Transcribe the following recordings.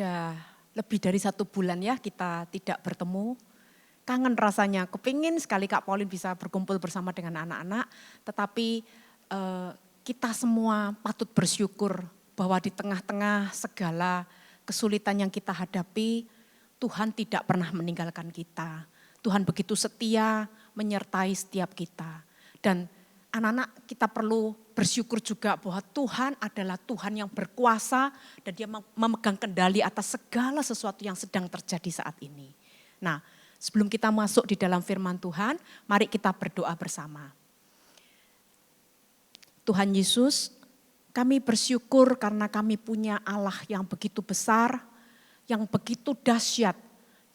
Sudah lebih dari 1 bulan ya kita tidak bertemu. Kangen rasanya, kepingin sekali Kak Pauline bisa berkumpul bersama dengan anak-anak. Tetapi kita semua patut bersyukur bahwa di tengah-tengah segala kesulitan yang kita hadapi, Tuhan tidak pernah meninggalkan kita. Tuhan begitu setia menyertai setiap kita. Dan anak-anak kita perlu bersyukur juga bahwa Tuhan adalah Tuhan yang berkuasa dan dia memegang kendali atas segala sesuatu yang sedang terjadi saat ini. Nah, sebelum kita masuk di dalam firman Tuhan, mari kita berdoa bersama. Tuhan Yesus, kami bersyukur karena kami punya Allah yang begitu besar, yang begitu dahsyat,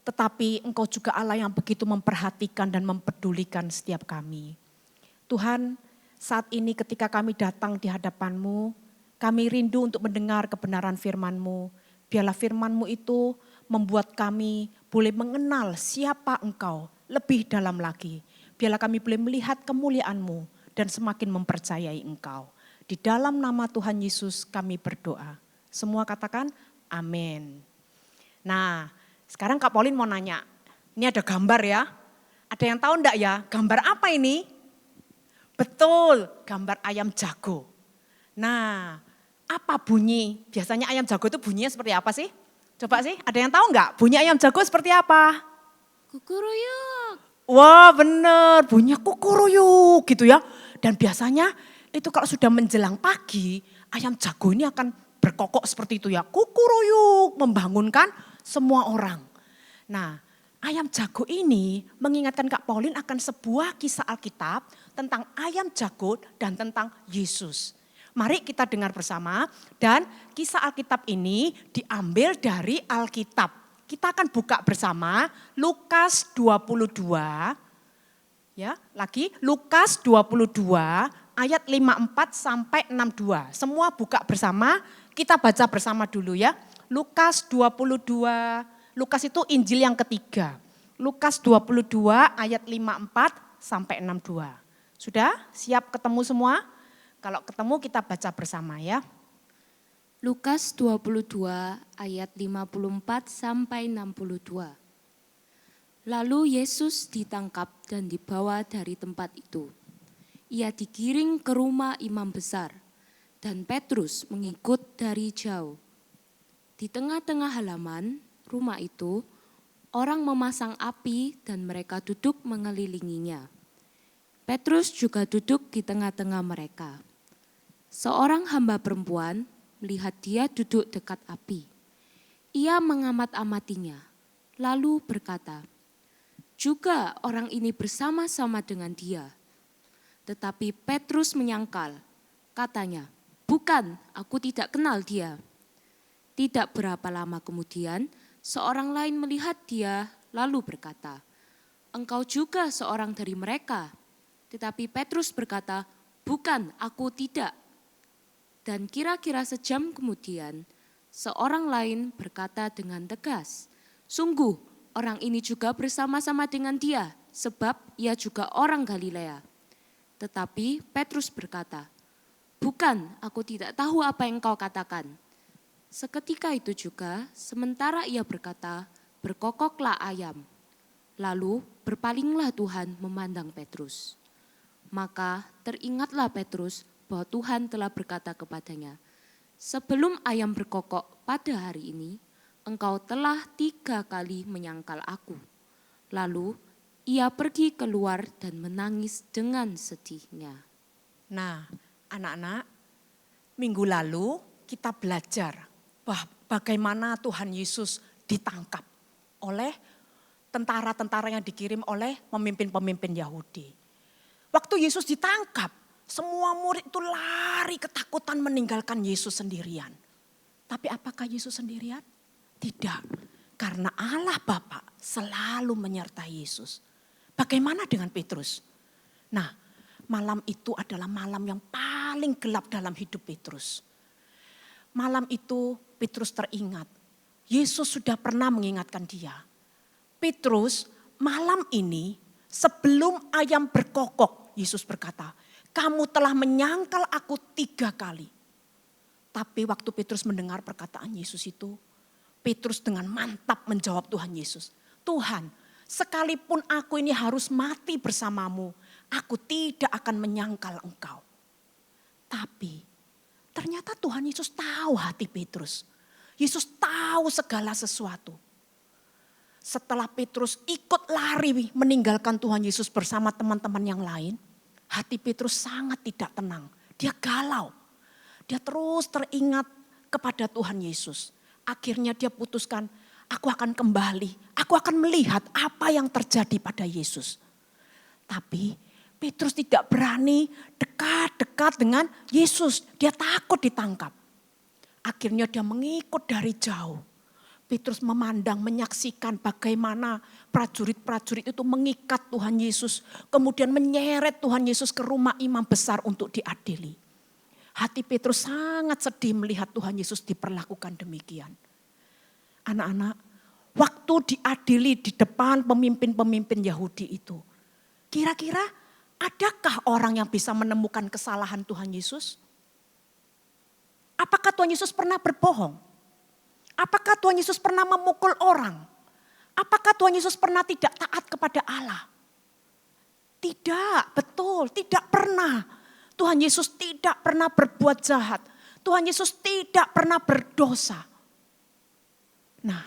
tetapi Engkau juga Allah yang begitu memperhatikan dan mempedulikan setiap kami. Tuhan, saat ini ketika kami datang di hadapan-Mu, kami rindu untuk mendengar kebenaran firman-Mu. Biarlah firman-Mu itu membuat kami boleh mengenal siapa Engkau lebih dalam lagi. Biarlah kami boleh melihat kemuliaan-Mu dan semakin mempercayai Engkau. Di dalam nama Tuhan Yesus kami berdoa. Semua katakan amin. Nah, sekarang Kak Pauline mau nanya, ini ada gambar ya. Ada yang tahu enggak ya, gambar apa ini? Betul, gambar ayam jago. Nah, apa bunyi? Biasanya ayam jago itu bunyinya seperti apa sih? Coba sih, ada yang tahu enggak bunyi ayam jago seperti apa? Kukuruyuk. Wah bener, bunyinya kukuruyuk gitu ya. Dan biasanya itu kalau sudah menjelang pagi, ayam jago ini akan berkokok seperti itu ya. Kukuruyuk, membangunkan semua orang. Nah, ayam jago ini mengingatkan Kak Pauline akan sebuah kisah Alkitab tentang ayam jago dan tentang Yesus. Mari kita dengar bersama dan kisah Alkitab ini diambil dari Alkitab. Kita akan buka bersama Lukas 22. Ya, lagi Lukas 22 ayat 54 sampai 62. Semua buka bersama, kita baca bersama dulu ya. Lukas 22, Lukas itu Injil yang ketiga. Lukas 22 ayat 54 sampai 62. Sudah siap ketemu semua? Kalau ketemu kita baca bersama ya. Lukas 22 ayat 54 sampai 62. Lalu Yesus ditangkap dan dibawa dari tempat itu. Ia digiring ke rumah imam besar dan Petrus mengikut dari jauh. Di tengah-tengah halaman rumah itu, orang memasang api dan mereka duduk mengelilinginya. Petrus juga duduk di tengah-tengah mereka. Seorang hamba perempuan melihat dia duduk dekat api. Ia mengamat-amatinya, lalu berkata, "Juga orang ini bersama-sama dengan dia." Tetapi Petrus menyangkal, katanya, "Bukan, aku tidak kenal dia." Tidak berapa lama kemudian, seorang lain melihat dia lalu berkata, "Engkau juga seorang dari mereka." Tetapi Petrus berkata, "Bukan, aku tidak." Dan kira-kira sejam kemudian, seorang lain berkata dengan tegas, "Sungguh, orang ini juga bersama-sama dengan dia, sebab ia juga orang Galilea." Tetapi Petrus berkata, "Bukan, aku tidak tahu apa yang kau katakan." Seketika itu juga, sementara ia berkata, berkokoklah ayam. Lalu berpalinglah Tuhan memandang Petrus. Maka teringatlah Petrus bahwa Tuhan telah berkata kepadanya, "Sebelum ayam berkokok pada hari ini, engkau telah 3 kali menyangkal aku." Lalu ia pergi keluar dan menangis dengan sedihnya. Nah, anak-anak, minggu lalu kita belajar bagaimana Tuhan Yesus ditangkap oleh tentara-tentara yang dikirim oleh pemimpin-pemimpin Yahudi. Waktu Yesus ditangkap, semua murid itu lari ketakutan meninggalkan Yesus sendirian. Tapi apakah Yesus sendirian? Tidak, karena Allah Bapa selalu menyertai Yesus. Bagaimana dengan Petrus? Nah, malam itu adalah malam yang paling gelap dalam hidup Petrus. Malam itu Petrus teringat, Yesus sudah pernah mengingatkan dia. Petrus, malam ini sebelum ayam berkokok, Yesus berkata, "Kamu telah menyangkal aku 3 kali." Tapi waktu Petrus mendengar perkataan Yesus itu, Petrus dengan mantap menjawab Tuhan Yesus. Tuhan, sekalipun aku ini harus mati bersamamu, aku tidak akan menyangkal engkau. Tapi ternyata Tuhan Yesus tahu hati Petrus. Yesus tahu segala sesuatu. Setelah Petrus ikut lari meninggalkan Tuhan Yesus bersama teman-teman yang lain, hati Petrus sangat tidak tenang. Dia galau. Dia terus teringat kepada Tuhan Yesus. Akhirnya dia putuskan, aku akan kembali. Aku akan melihat apa yang terjadi pada Yesus. Tapi Petrus tidak berani dekat-dekat dengan Yesus. Dia takut ditangkap. Akhirnya dia mengikut dari jauh. Petrus memandang, menyaksikan bagaimana prajurit-prajurit itu mengikat Tuhan Yesus. Kemudian menyeret Tuhan Yesus ke rumah imam besar untuk diadili. Hati Petrus sangat sedih melihat Tuhan Yesus diperlakukan demikian. Anak-anak, waktu diadili di depan pemimpin-pemimpin Yahudi itu. Kira-kira adakah orang yang bisa menemukan kesalahan Tuhan Yesus? Apakah Tuhan Yesus pernah berbohong? Apakah Tuhan Yesus pernah memukul orang? Apakah Tuhan Yesus pernah tidak taat kepada Allah? Tidak, betul, tidak pernah. Tuhan Yesus tidak pernah berbuat jahat. Tuhan Yesus tidak pernah berdosa. Nah,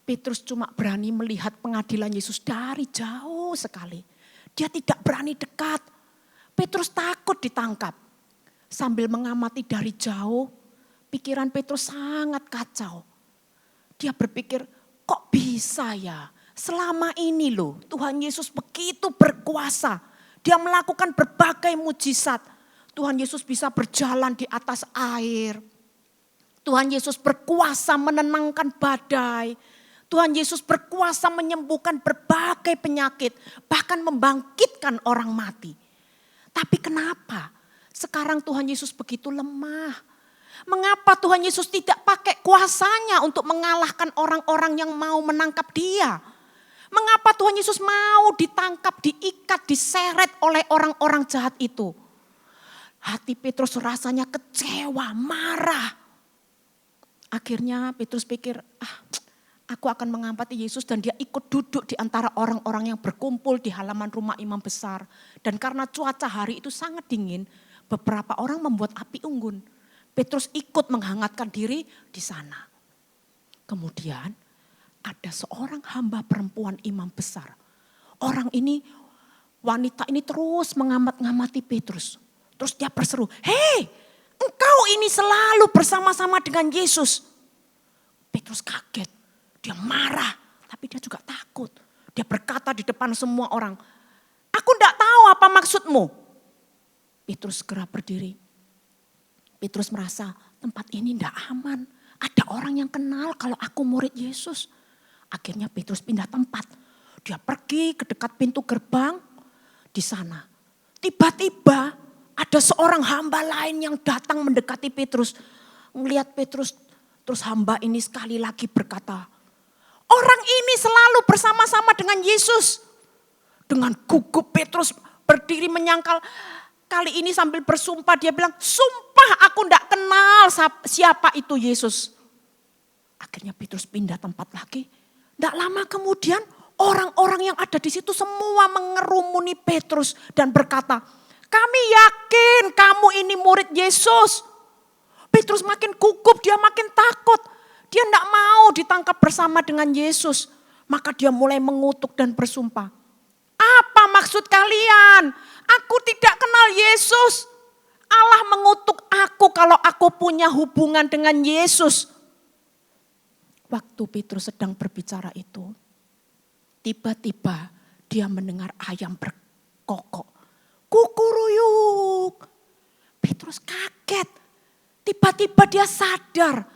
Petrus cuma berani melihat pengadilan Yesus dari jauh sekali. Dia tidak berani dekat. Petrus takut ditangkap. Sambil mengamati dari jauh, pikiran Petrus sangat kacau. Dia berpikir, kok bisa ya? Selama ini loh Tuhan Yesus begitu berkuasa. Dia melakukan berbagai mujizat. Tuhan Yesus bisa berjalan di atas air. Tuhan Yesus berkuasa menenangkan badai. Tuhan Yesus berkuasa menyembuhkan berbagai penyakit. Bahkan membangkitkan orang mati. Tapi kenapa sekarang Tuhan Yesus begitu lemah? Mengapa Tuhan Yesus tidak pakai kuasanya untuk mengalahkan orang-orang yang mau menangkap dia? Mengapa Tuhan Yesus mau ditangkap, diikat, diseret oleh orang-orang jahat itu? Hati Petrus rasanya kecewa, marah. Akhirnya Petrus pikir, aku akan mengamati Yesus, dan dia ikut duduk di antara orang-orang yang berkumpul di halaman rumah imam besar. Dan karena cuaca hari itu sangat dingin, beberapa orang membuat api unggun. Petrus ikut menghangatkan diri di sana. Kemudian ada seorang hamba perempuan imam besar. Orang ini, wanita ini terus mengamat-ngamati Petrus. Terus dia berseru, hei, engkau ini selalu bersama-sama dengan Yesus. Petrus kaget, dia marah, tapi dia juga takut. Dia berkata di depan semua orang, aku tidak tahu apa maksudmu. Petrus segera berdiri. Petrus merasa tempat ini tidak aman. Ada orang yang kenal kalau aku murid Yesus. Akhirnya Petrus pindah tempat. Dia pergi ke dekat pintu gerbang. Di sana tiba-tiba ada seorang hamba lain yang datang mendekati Petrus. Melihat Petrus, terus hamba ini sekali lagi berkata, orang ini selalu bersama-sama dengan Yesus. Dengan gugup Petrus berdiri menyangkal. Kali ini sambil bersumpah dia bilang, sumpah aku tidak kenal siapa itu Yesus. Akhirnya Petrus pindah tempat lagi. Tidak lama kemudian orang-orang yang ada di situ semua mengerumuni Petrus dan berkata, kami yakin kamu ini murid Yesus. Petrus makin gugup, dia makin takut. Dia tidak mau ditangkap bersama dengan Yesus. Maka dia mulai mengutuk dan bersumpah. Apa maksud kalian? Aku tidak kenal Yesus. Allah mengutuk aku kalau aku punya hubungan dengan Yesus. Waktu Petrus sedang berbicara itu, tiba-tiba dia mendengar ayam berkokok. Kukuruyuk. Petrus kaget. Tiba-tiba dia sadar.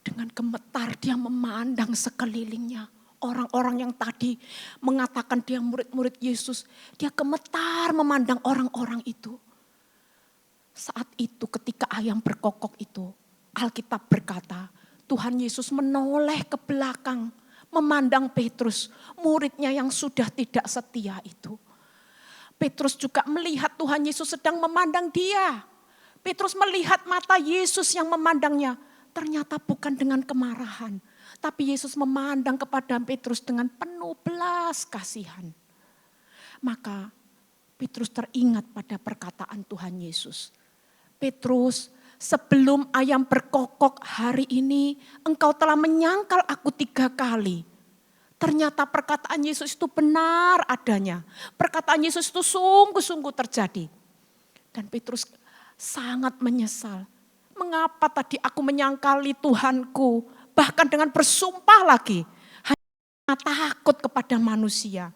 Dengan gemetar dia memandang sekelilingnya. Orang-orang yang tadi mengatakan dia murid-murid Yesus. Dia gemetar memandang orang-orang itu. Saat itu ketika ayam berkokok itu, Alkitab berkata, Tuhan Yesus menoleh ke belakang, memandang Petrus, muridnya yang sudah tidak setia itu. Petrus juga melihat Tuhan Yesus sedang memandang dia. Petrus melihat mata Yesus yang memandangnya. Ternyata bukan dengan kemarahan, Tetapi Yesus memandang kepada Petrus dengan penuh belas kasihan. Maka Petrus teringat pada perkataan Tuhan Yesus. Petrus, sebelum ayam berkokok hari ini, engkau telah menyangkal aku 3 kali. Ternyata perkataan Yesus itu benar adanya. Perkataan Yesus itu sungguh-sungguh terjadi. Dan Petrus sangat menyesal. Mengapa tadi aku menyangkali Tuhanku, bahkan dengan bersumpah lagi. Hanya takut kepada manusia.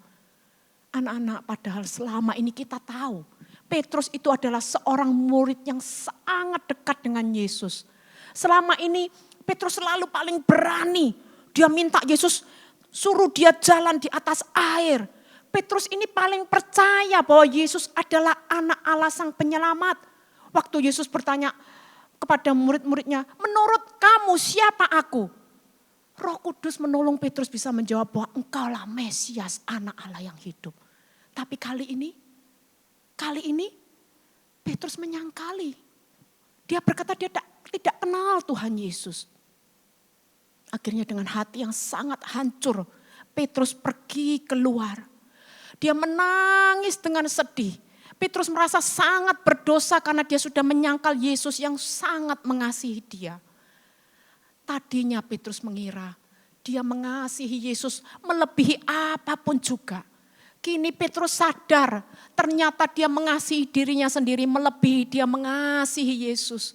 Anak-anak, padahal selama ini kita tahu Petrus itu adalah seorang murid yang sangat dekat dengan Yesus. Selama ini Petrus selalu paling berani. Dia minta Yesus suruh dia jalan di atas air. Petrus ini paling percaya bahwa Yesus adalah anak Allah sang penyelamat. Waktu Yesus bertanya kepada murid-muridnya, menurut kamu siapa aku? Roh Kudus menolong Petrus bisa menjawab bahwa engkaulah Mesias, anak Allah yang hidup. Tapi kali ini Petrus menyangkali. Dia berkata dia tidak kenal Tuhan Yesus. Akhirnya dengan hati yang sangat hancur, Petrus pergi keluar. Dia menangis dengan sedih. Petrus merasa sangat berdosa karena dia sudah menyangkal Yesus yang sangat mengasihi dia. Tadinya Petrus mengira dia mengasihi Yesus melebihi apapun juga. Kini Petrus sadar ternyata dia mengasihi dirinya sendiri melebihi dia mengasihi Yesus.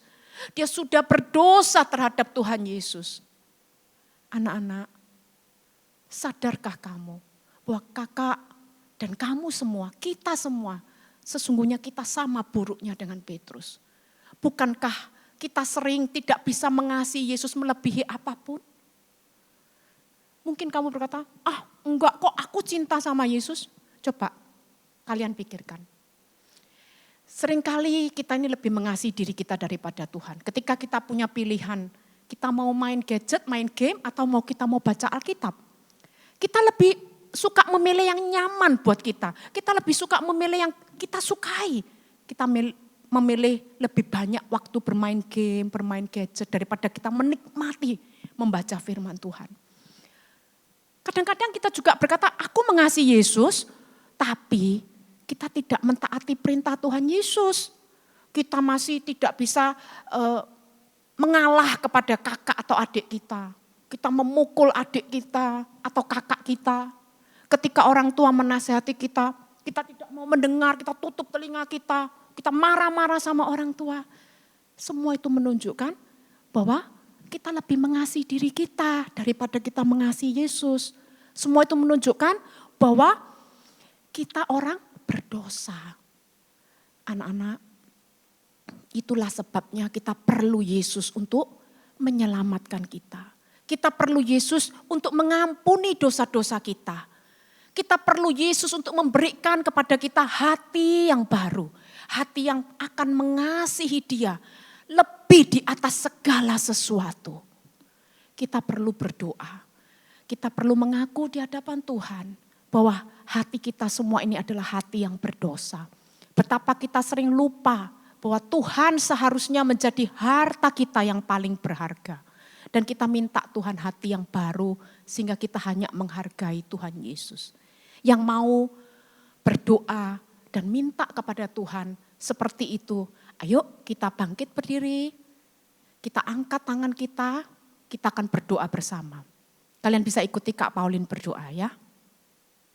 Dia sudah berdosa terhadap Tuhan Yesus. Anak-anak, sadarkah kamu bahwa kakak dan kamu semua, kita semua, sesungguhnya kita sama buruknya dengan Petrus. Bukankah kita sering tidak bisa mengasihi Yesus melebihi apapun? Mungkin kamu berkata, enggak kok aku cinta sama Yesus. Coba kalian pikirkan. Seringkali kita ini lebih mengasihi diri kita daripada Tuhan. Ketika kita punya pilihan, kita mau main gadget, main game, atau kita mau baca Alkitab. Kita lebih suka memilih yang nyaman buat kita. Kita lebih suka memilih yang kita sukai. Kita memilih lebih banyak waktu bermain game, bermain gadget, daripada kita menikmati membaca firman Tuhan. Kadang-kadang kita juga berkata, aku mengasihi Yesus, tapi kita tidak mentaati perintah Tuhan Yesus. Kita masih tidak bisa mengalah kepada kakak atau adik kita. Kita memukul adik kita atau kakak kita. Ketika orang tua menasihati kita, kita tidak mau mendengar, kita tutup telinga kita. Kita marah-marah sama orang tua. Semua itu menunjukkan bahwa kita lebih mengasihi diri kita daripada kita mengasihi Yesus. Semua itu menunjukkan bahwa kita orang berdosa. Anak-anak, itulah sebabnya kita perlu Yesus untuk menyelamatkan kita. Kita perlu Yesus untuk mengampuni dosa-dosa kita. Kita perlu Yesus untuk memberikan kepada kita hati yang baru. Hati yang akan mengasihi Dia lebih di atas segala sesuatu. Kita perlu berdoa. Kita perlu mengaku di hadapan Tuhan bahwa hati kita semua ini adalah hati yang berdosa. Betapa kita sering lupa bahwa Tuhan seharusnya menjadi harta kita yang paling berharga. Dan kita minta Tuhan hati yang baru sehingga kita hanya menghargai Tuhan Yesus. Yang mau berdoa dan minta kepada Tuhan seperti itu. Ayo kita bangkit berdiri, kita angkat tangan kita akan berdoa bersama. Kalian bisa ikuti Kak Pauline berdoa ya.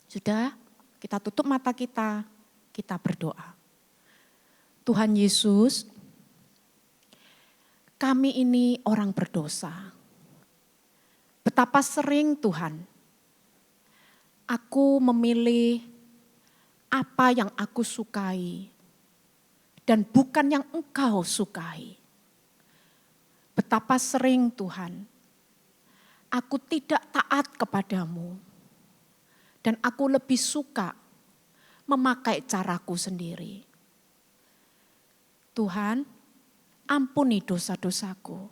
Sudah, kita tutup mata kita berdoa. Tuhan Yesus, kami ini orang berdosa. Betapa sering Tuhan, aku memilih apa yang aku sukai dan bukan yang Engkau sukai. Betapa sering Tuhan, aku tidak taat kepadamu. Dan aku lebih suka memakai caraku sendiri. Tuhan, ampuni dosa-dosaku.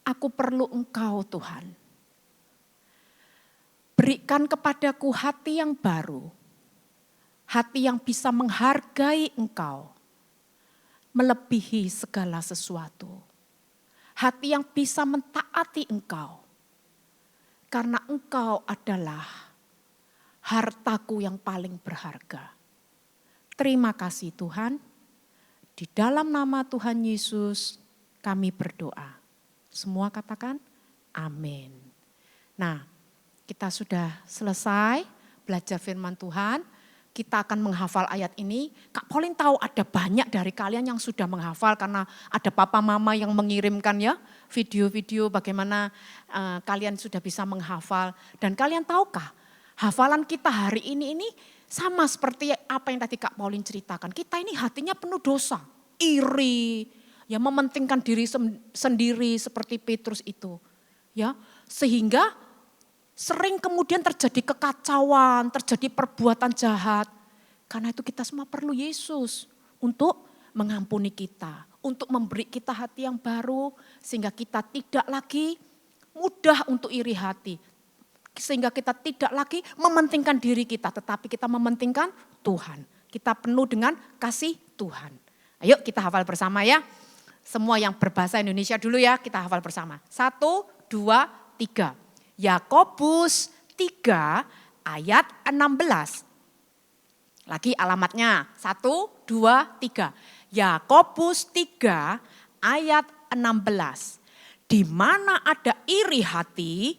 Aku perlu Engkau Tuhan. Berikan kepadaku hati yang baru. Hati yang bisa menghargai Engkau. Melebihi segala sesuatu. Hati yang bisa mentaati Engkau. karena Engkau adalah hartaku yang paling berharga. Terima kasih Tuhan, di dalam nama Tuhan Yesus kami berdoa. Semua katakan amin. Nah, kita sudah selesai belajar firman Tuhan. Kita akan menghafal ayat ini. Kak Pauline tahu ada banyak dari kalian yang sudah menghafal karena ada papa mama yang mengirimkan ya video-video bagaimana kalian sudah bisa menghafal. Dan kalian tahukah hafalan kita hari ini sama seperti apa yang tadi Kak Pauline ceritakan. Kita ini hatinya penuh dosa, iri, ya mementingkan diri sendiri seperti Petrus itu. Ya, sehingga sering kemudian terjadi kekacauan, terjadi perbuatan jahat. Karena itu kita semua perlu Yesus untuk mengampuni kita. Untuk memberi kita hati yang baru. Sehingga kita tidak lagi mudah untuk iri hati. Sehingga kita tidak lagi mementingkan diri kita. Tetapi kita mementingkan Tuhan. Kita penuh dengan kasih Tuhan. Ayo kita hafal bersama ya. Semua yang berbahasa Indonesia dulu ya, kita hafal bersama. 1, 2, 3. Yakobus 3 ayat 16. Lagi alamatnya 1, 2, 3. Yakobus 3 ayat 16. Di mana ada iri hati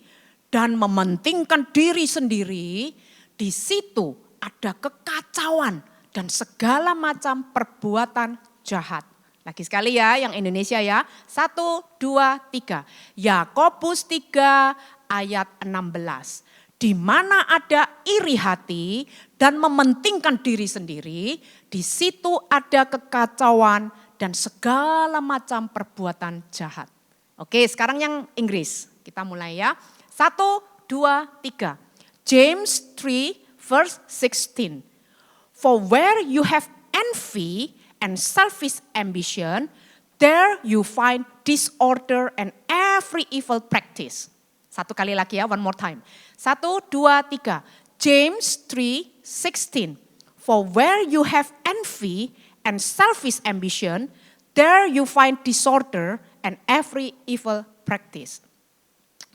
dan mementingkan diri sendiri, di situ ada kekacauan dan segala macam perbuatan jahat. Lagi sekali ya yang Indonesia ya. 1, 2, 3. Yakobus 3 ayat 16. Di mana ada iri hati dan mementingkan diri sendiri, di situ ada kekacauan dan segala macam perbuatan jahat. Oke, sekarang yang Inggris. Kita mulai ya. 1, 2, 3. James 3 verse 16. For where you have envy and selfish ambition, there you find disorder and every evil practice. Satu kali lagi ya, one more time. 1, 2, 3. James 3:16. For where you have envy and selfish ambition, there you find disorder and every evil practice.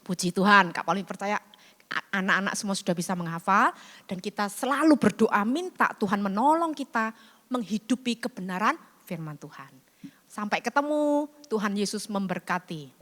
Puji Tuhan, Kak Pauline percaya anak-anak semua sudah bisa menghafal. Dan kita selalu berdoa minta Tuhan menolong kita menghidupi kebenaran firman Tuhan. Sampai ketemu, Tuhan Yesus memberkati.